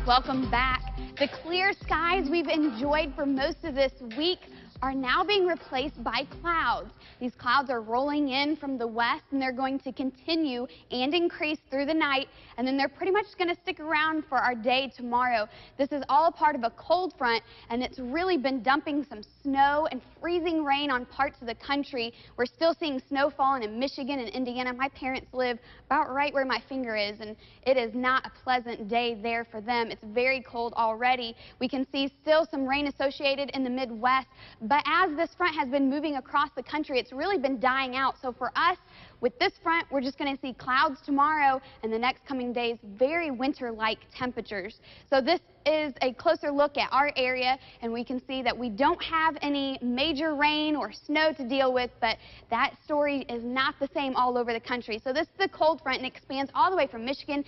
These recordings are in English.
Welcome back. The clear skies we've enjoyed for most of this week are now being replaced by clouds. These clouds are rolling in from the west, and they're going to continue and increase through the night, and then they're pretty much going to stick around for our day tomorrow. This is all part of a cold front, and it's really been dumping some snow and freezing rain on parts of the country. We're still seeing snow falling in Michigan and Indiana. My parents live about right where my finger is, and it is not a pleasant day there for them. It's very cold already. We can see still some rain associated in the Midwest, but as this front has been moving across the country, it's really been dying out. So for us, with this front, we're just going to see clouds tomorrow and the next coming days, very winter-like temperatures. So this is a closer look at our area, and we can see that we don't have any major rain or snow to deal with, but that story is not the same all over the country. So this is the cold front, and it expands all the way from Michigan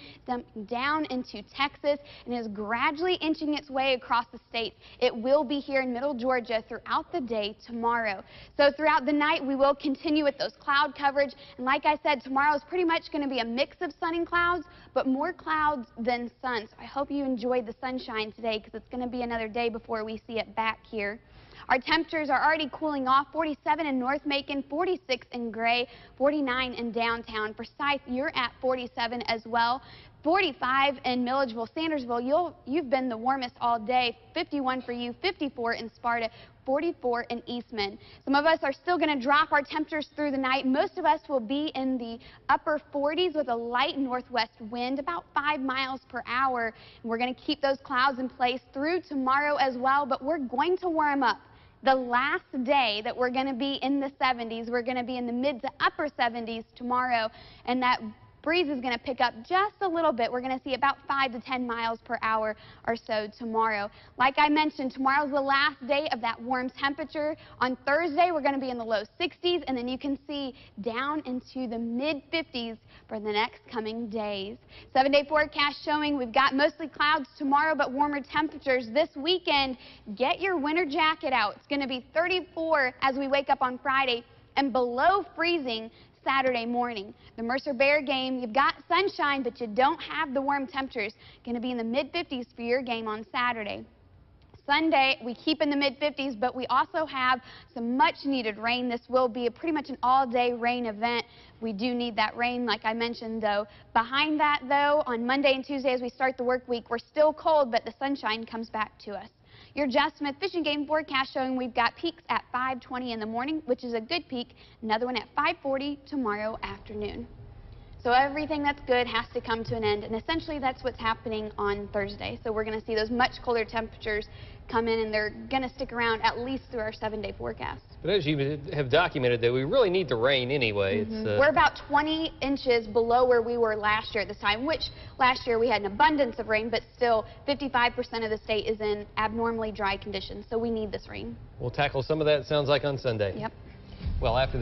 down into Texas and is gradually inching its way across the state. It will be here in middle Georgia throughout the day tomorrow. So throughout the night, we will continue with those cloud coverage. And like I said, tomorrow is pretty much going to be a mix of sun and clouds, but more clouds than sun. So I hope you enjoyed the sunshine today, because it's going to be another day before we see it back here. Our temperatures are already cooling off. 47 in North Macon, 46 in Gray, 49 in downtown. Forsyth, you're at 47 as well. 45 in Milledgeville. Sandersville, you've been the warmest all day. 51 for you, 54 in Sparta, 44 in Eastman. Some of us are still going to drop our temperatures through the night. Most of us will be in the upper 40s with a light northwest wind, about 5 miles per hour. And we're going to keep those clouds in place through tomorrow as well, but we're going to warm up. The last day that we're going to be in the 70s, we're going to be in the mid to upper 70s tomorrow, and that breeze is going to pick up just a little bit. We're going to see about 5 to 10 miles per hour or so tomorrow. Like I mentioned, tomorrow's the last day of that warm temperature. On Thursday, we're going to be in the low 60s, and then you can see down into the mid-50s for the next coming days. 7-day forecast showing we've got mostly clouds tomorrow, but warmer temperatures this weekend. Get your winter jacket out. It's going to be 34 as we wake up on Friday and below freezing Saturday morning. The Mercer-Bear game, you've got sunshine, but you don't have the warm temperatures. Going to be in the mid-50s for your game on Saturday. Sunday, we keep in the mid-50s, but we also have some much-needed rain. This will be pretty much an all-day rain event. We do need that rain, like I mentioned, though. Behind that, though, on Monday and Tuesday as we start the work week, we're still cold, but the sunshine comes back to us. Your Jeff Smith Fish and Game forecast showing we've got peaks at 5:20 in the morning, which is a good peak. Another one at 5:40 tomorrow afternoon. So everything that's good has to come to an end, and essentially that's what's happening on Thursday. So we're going to see those much colder temperatures come in, and they're going to stick around at least through our 7-day forecast. But as you have documented, that we really need the rain anyway. We're about 20 inches below where we were last year at this time, which last year we had an abundance of rain, but still 55% of the state is in abnormally dry conditions, so we need this rain. We'll tackle some of that, it sounds like, on Sunday. Yep. Well, after the